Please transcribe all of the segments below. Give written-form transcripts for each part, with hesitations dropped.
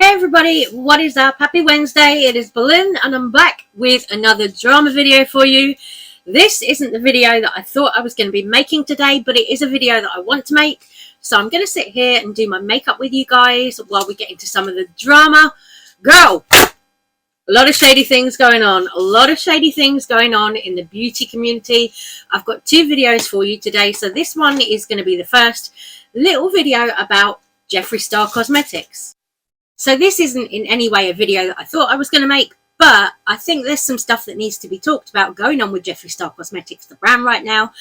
Everybody, what is up? Happy Wednesday. It is Balloon and I'm back with another drama video for you. This isn't the video that I thought I was going to be making today, but it is a video that I want to make. So I'm going to sit here and do my makeup with you guys while we get into some of the drama. Girl, a lot of shady things going on. A lot of shady things going on in the beauty community. I've got two videos for you today. So this one is going to be the first little video about Jeffree Star Cosmetics. So this isn't in any way a video that I thought I was going to make, but I think there's some stuff that needs to be talked about going on with Jeffree Star Cosmetics, the brand right now.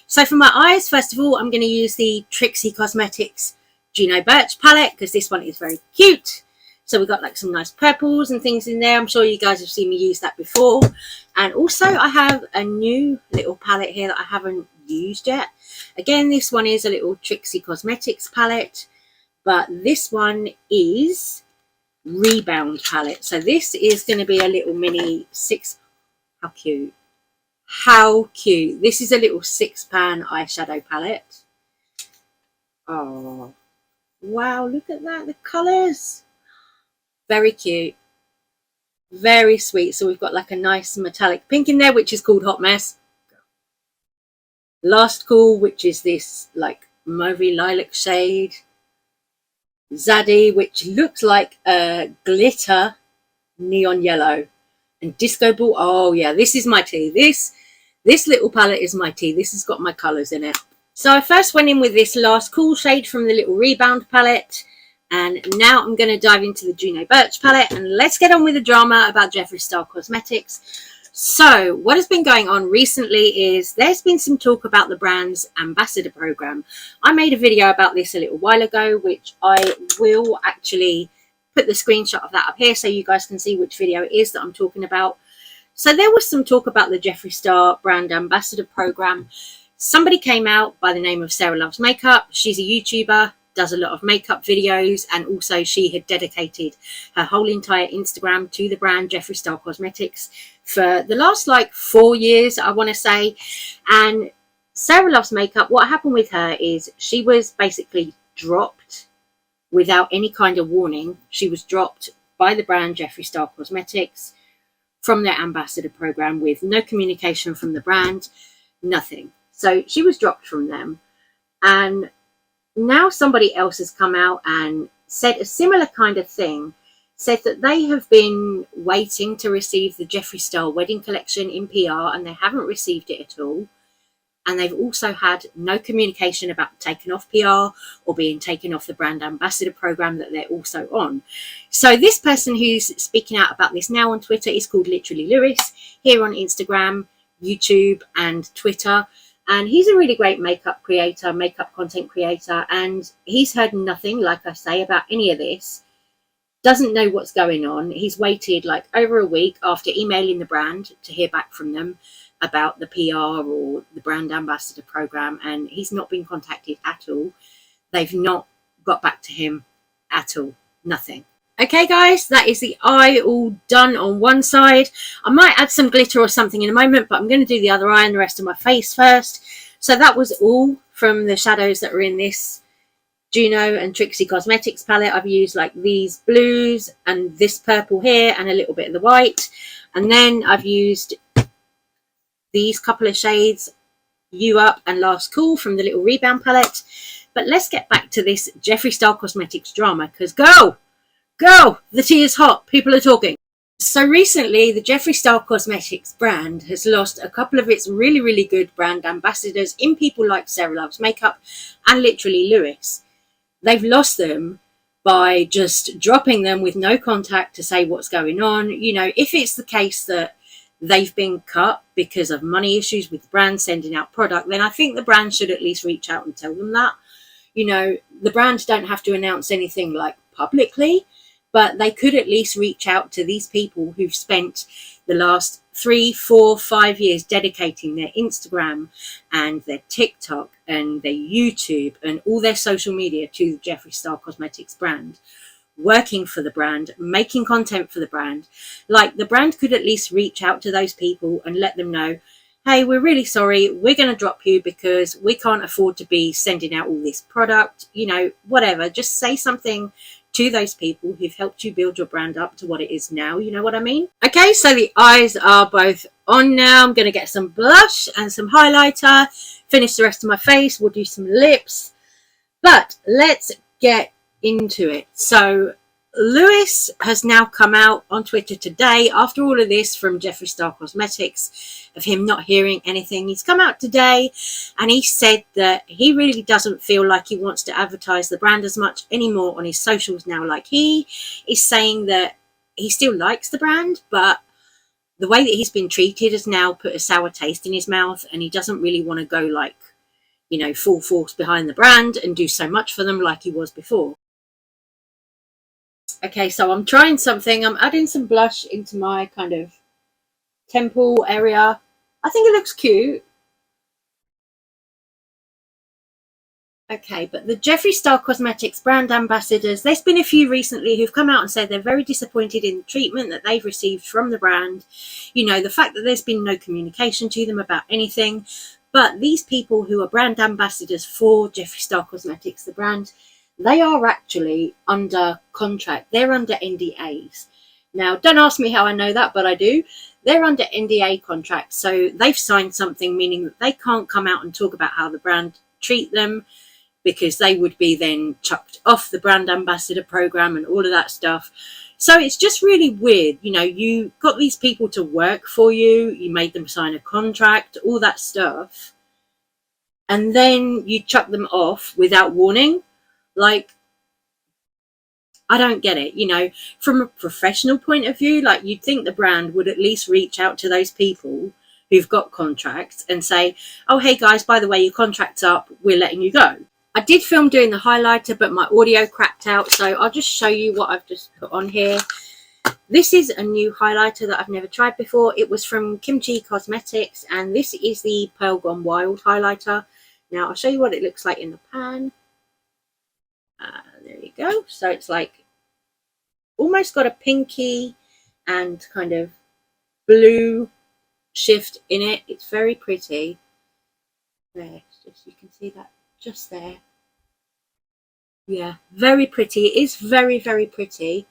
So for my eyes, first of all, I'm going to use the Trixie Cosmetics Juno Birch palette because this one is very cute. So we've got like some nice purples and things in there. I'm sure you guys have seen me use that before. And also I have a new little palette here that I haven't used yet. Again, this one is a little Trixie Cosmetics palette, but this one is Rebound palette. So this is going to be a little mini how cute. This is a little 6-pan eyeshadow palette. Oh wow, look at that, the colors, very cute, very sweet. So we've got like a nice metallic pink in there, which is called Hot Mess. Last Call, which is this like mauvey lilac shade. Zaddy, which looks like a glitter neon yellow, and Disco Ball. Oh yeah, this is my tea. This little palette is my tea. This has got my colors in it. So I first went in with this Last Call shade from the little Rebound palette, and now I'm going to dive into the Juno Birch palette, and let's get on with the drama about Jeffree Star Cosmetics. So what has been going on recently is there's been some talk about the brand's ambassador program. I made a video about this a little while ago, which I will actually put the screenshot of that up here so you guys can see which video it is that I'm talking about. So there was some talk about the Jeffree Star brand ambassador program. Somebody came out by the name of Sarah Loves Makeup. She's a YouTuber, does a lot of makeup videos, and also she had dedicated her whole entire Instagram to the brand Jeffree Star Cosmetics for the last like 4 years, I want to say. And Sarah Loves Makeup, what happened with her is she was basically dropped without any kind of warning. She was dropped by the brand Jeffree Star Cosmetics from their ambassador program with no communication from the brand, nothing. So she was dropped from them, and now somebody else has come out and said a similar kind of thing, said that they have been waiting to receive the Jeffree Star wedding collection in PR and they haven't received it at all. And they've also had no communication about taking off PR or being taken off the brand ambassador program that they're also on. So this person who's speaking out about this now on Twitter is called Literally Lewis, here on Instagram, YouTube and Twitter. And he's a really great makeup creator, makeup content creator, and he's heard nothing, like I say, about any of this. Doesn't know what's going on. He's waited like over a week after emailing the brand to hear back from them about the PR or the brand ambassador program, and he's not been contacted at all. They've not got back to him at all. Nothing. Okay guys, that is the eye all done on one side. I might add some glitter or something in a moment, but I'm going to do the other eye and the rest of my face first. So that was all from the shadows that are in this Juno and Trixie Cosmetics palette. I've used like these blues and this purple here and a little bit of the white. And then I've used these couple of shades, You Up and Last Call from the little Rebound palette. But let's get back to this Jeffree Star Cosmetics drama, because go, the tea is hot. People are talking. So recently, the Jeffree Star Cosmetics brand has lost a couple of its really, really good brand ambassadors in people like Sarah Loves Makeup and Literally Lewis. They've lost them by just dropping them with no contact to say what's going on. You know, if it's the case that they've been cut because of money issues with the brand sending out product, then I think the brand should at least reach out and tell them that. You know, the brands don't have to announce anything like publicly, but they could at least reach out to these people who've spent the last 3, 4, 5 years dedicating their Instagram and their TikTok and their YouTube and all their social media to the Jeffree Star Cosmetics brand, working for the brand, making content for the brand. Like, the brand could at least reach out to those people and let them know, hey, we're really sorry, we're going to drop you because we can't afford to be sending out all this product, you know, whatever. Just say something to those people who've helped you build your brand up to what it is now. You know what I mean? Okay, so the eyes are both on now. I'm going to get some blush and some highlighter, finish the rest of my face. We'll do some lips, but let's get into it. So Lewis has now come out on Twitter today, after all of this from Jeffree Star Cosmetics, of him not hearing anything. He's come out today and he said that he really doesn't feel like he wants to advertise the brand as much anymore on his socials now. Like, he is saying that he still likes the brand, but the way that he's been treated has now put a sour taste in his mouth, and he doesn't really want to go, like, you know, full force behind the brand and do so much for them like he was before. Okay, so I'm trying something. I'm adding some blush into my kind of temple area. I think it looks cute. Okay, but the Jeffree Star Cosmetics brand ambassadors, there's been a few recently who've come out and said they're very disappointed in the treatment that they've received from the brand. You know, the fact that there's been no communication to them about anything. But these people who are brand ambassadors for Jeffree Star Cosmetics, the brand, they are actually under contract. They're under NDAs. Now, don't ask me how I know that, but I do. They're under NDA contracts. So they've signed something meaning that they can't come out and talk about how the brand treat them, because they would be then chucked off the brand ambassador program and all of that stuff. So it's just really weird. You know, you got these people to work for you. You made them sign a contract, all that stuff. And then you chuck them off without warning. Like, I don't get it. You know, from a professional point of view, like, you'd think the brand would at least reach out to those people who've got contracts and say, oh, hey guys, by the way, your contract's up, we're letting you go. I did film doing the highlighter, but my audio crapped out, so I'll just show you what I've just put on here. This is a new highlighter that I've never tried before. It was from Kimchi Cosmetics, and this is the Pearl Gone Wild highlighter. Now, I'll show you what it looks like in the pan. There you go. So it's like almost got a pinky and kind of blue shift in it. It's very pretty. There, just, you can see that just there. Yeah, very pretty. It is very, very pretty.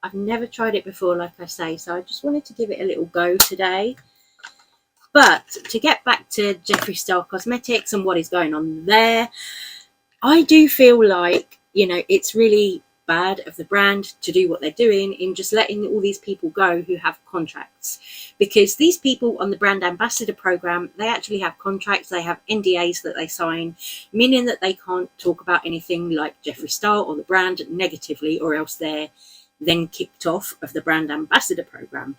I've never tried it before, like I say, so I just wanted to give it a little go today. But to get back to Jeffree Star Cosmetics and what is going on there, I do feel like, you know, it's really bad of the brand to do what they're doing in just letting all these people go who have contracts, because these people on the brand ambassador program, they actually have contracts. They have NDAs that they sign, meaning that they can't talk about anything like Jeffree Star or the brand negatively, or else they're then kicked off of the brand ambassador program.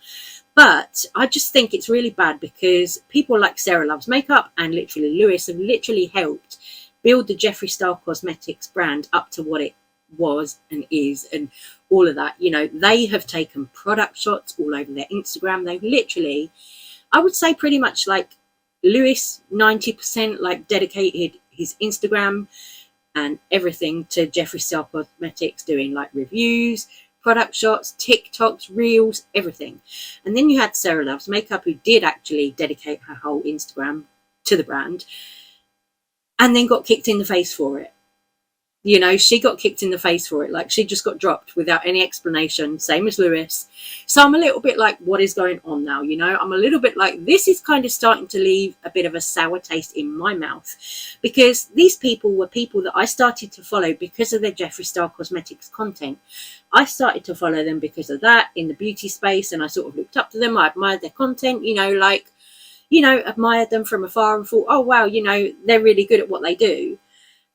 But I just think it's really bad, because people like Sarah Loves Makeup and literally Lewis have literally helped build the Jeffree Star Cosmetics brand up to what it was and is, and all of that. You know, they have taken product shots all over their Instagram. They've literally, I would say pretty much like Lewis, 90% like dedicated his Instagram and everything to Jeffree Star Cosmetics, doing like reviews, product shots, TikToks, reels, everything. And then you had Sarah Loves Makeup, who did actually dedicate her whole Instagram to the brand, and then got kicked in the face for it. You know, she got kicked in the face for it. Like, she just got dropped without any explanation, same as Lewis. So I'm a little bit like, what is going on now? You know, I'm a little bit like, this is kind of starting to leave a bit of a sour taste in my mouth, because these people were people that I started to follow because of their Jeffree Star Cosmetics content. I started to follow them because of that in the beauty space, and I sort of looked up to them. I admired their content, you know, like, you know, admired them from afar and thought, oh, wow, you know, they're really good at what they do.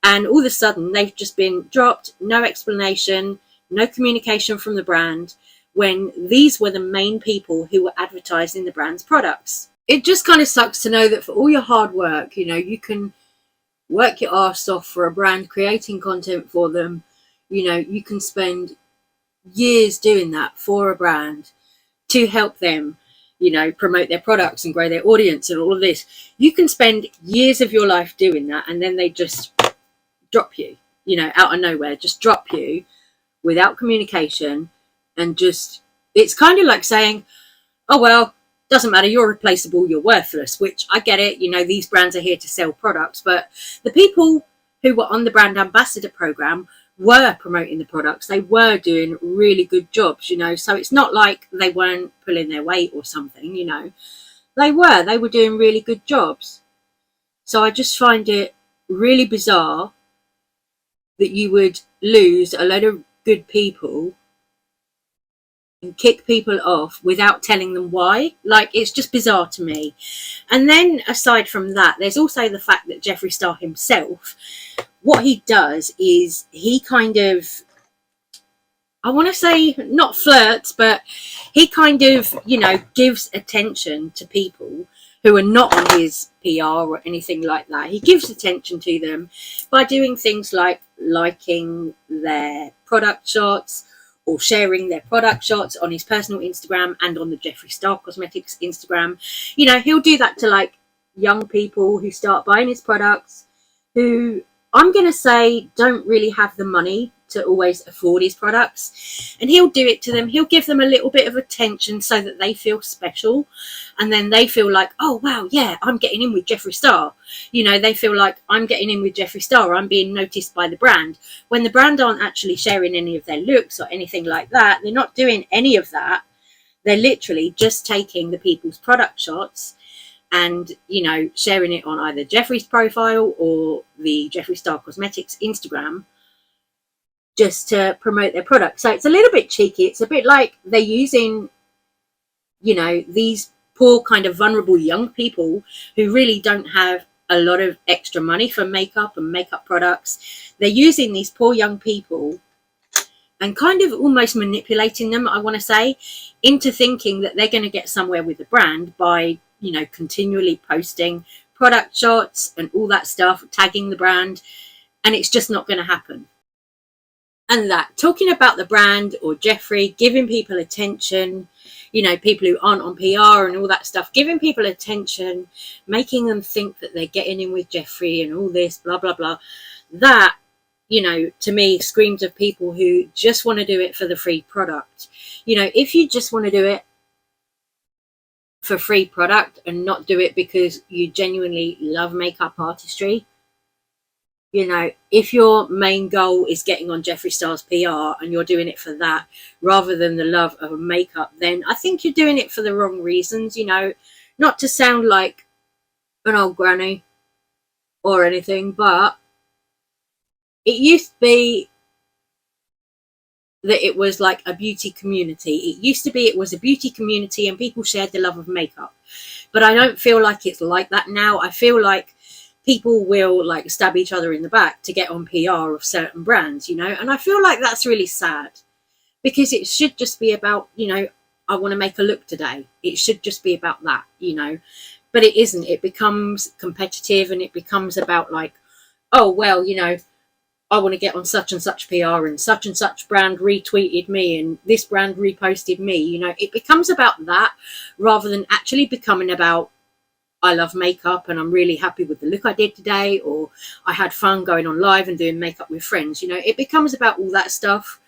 And all of a sudden, they've just been dropped, no explanation, no communication from the brand, when these were the main people who were advertising the brand's products. It just kind of sucks to know that for all your hard work, you know, you can work your arse off for a brand, creating content for them. You know, you can spend years doing that for a brand to help them. you know, promote their products and grow their audience and all of this. You can spend years of your life doing that, and then they just drop you, you know, out of nowhere, just drop you without communication. And just, it's kind of like saying, oh, well, doesn't matter, you're replaceable, you're worthless, which I get it. You know, these brands are here to sell products, but the people who were on the brand ambassador program were promoting the products. They were doing really good jobs, you know, so it's not like they weren't pulling their weight or something, you know. They were doing really good jobs. So I just find it really bizarre that you would lose a load of good people and kick people off without telling them why. Like, it's just bizarre to me. And then aside from that, there's also the fact that Jeffree Star himself, what he does is he kind of, I want to say not flirts, but he kind of, you know, gives attention to people who are not on his PR or anything like that. He gives attention to them by doing things like liking their product shots or sharing their product shots on his personal Instagram and on the Jeffree Star Cosmetics Instagram. You know, he'll do that to like young people who start buying his products, who I'm going to say don't really have the money to always afford his products, and he'll do it to them. He'll give them a little bit of attention so that they feel special, and then they feel like, oh wow, yeah, I'm getting in with Jeffree Star. You know, they feel like I'm getting in with Jeffree Star, I'm being noticed by the brand, when the brand aren't actually sharing any of their looks or anything like that. They're not doing any of that. They're literally just taking the people's product shots and, you know, sharing it on either Jeffree's profile or the Jeffree Star Cosmetics Instagram, just to promote their product. So it's a little bit cheeky. It's a bit like they're using, you know, these poor kind of vulnerable young people who really don't have a lot of extra money for makeup and makeup products. They're using these poor young people and kind of almost manipulating them, I want to say, into thinking that they're going to get somewhere with the brand by, you know, continually posting product shots and all that stuff, tagging the brand, and it's just not going to happen. And that, talking about the brand or Jeffree, giving people attention, you know, people who aren't on PR and all that stuff, giving people attention, making them think that they're getting in with Jeffree and all this, blah, blah, blah. That, you know, to me screams of people who just want to do it for the free product. You know, if you just want to do it for free product and not do it because you genuinely love makeup artistry, you know, if your main goal is getting on Jeffree Star's PR and you're doing it for that rather than the love of makeup, then I think you're doing it for the wrong reasons. You know, not to sound like an old granny or anything, but it used to be that it was like a beauty community. It used to be it was a beauty community and people shared the love of makeup. But I don't feel like it's like that now. I feel like people will like stab each other in the back to get on PR of certain brands, you know, and I feel like that's really sad, because it should just be about, you know, I want to make a look today. It should just be about that, you know, but it isn't. It becomes competitive and it becomes about like, oh, well, you know, I want to get on such and such PR and such brand retweeted me and this brand reposted me. You know, it becomes about that rather than actually becoming about, I love makeup and I'm really happy with the look I did today, or I had fun going on live and doing makeup with friends. You know, it becomes about all that stuff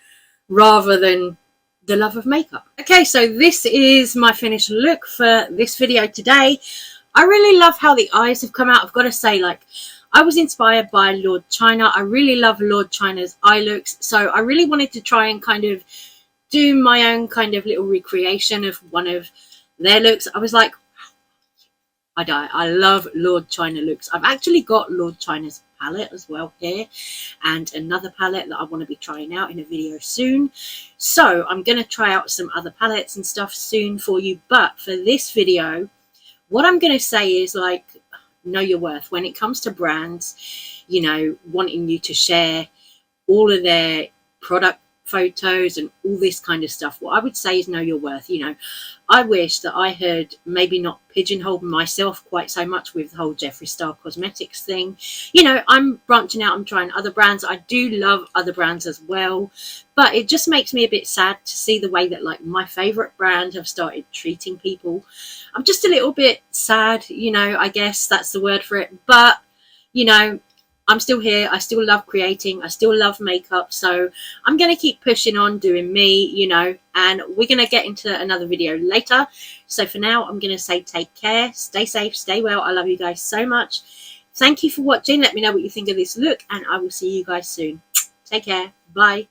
rather than the love of makeup. Okay, so this is my finished look for this video today. I really love how the eyes have come out. I've got to say, like, I was inspired by Lord China. I really love Lord China's eye looks, so I really wanted to try and kind of do my own kind of little recreation of one of their looks. I was like, I love Lord China looks. I've actually got Lord China's palette as well here, and another palette that I want to be trying out in a video soon. So I'm going to try out some other palettes and stuff soon for you. But for this video, what I'm going to say is, like, know your worth when it comes to brands, you know, wanting you to share all of their product photos and all this kind of stuff. What I would say is know your worth. You know, I wish that I had maybe not pigeonholed myself quite so much with the whole Jeffree Star Cosmetics thing. You know, I'm branching out, I'm trying other brands. I do love other brands as well, but it just makes me a bit sad to see the way that like my favorite brand have started treating people. I'm just a little bit sad, you know, I guess that's the word for it. But, you know, I'm still here. I still love creating. I still love makeup. So I'm going to keep pushing on doing me, you know, and we're going to get into another video later. So for now, I'm going to say take care, stay safe, stay well. I love you guys so much. Thank you for watching. Let me know what you think of this look, and I will see you guys soon. Take care. Bye.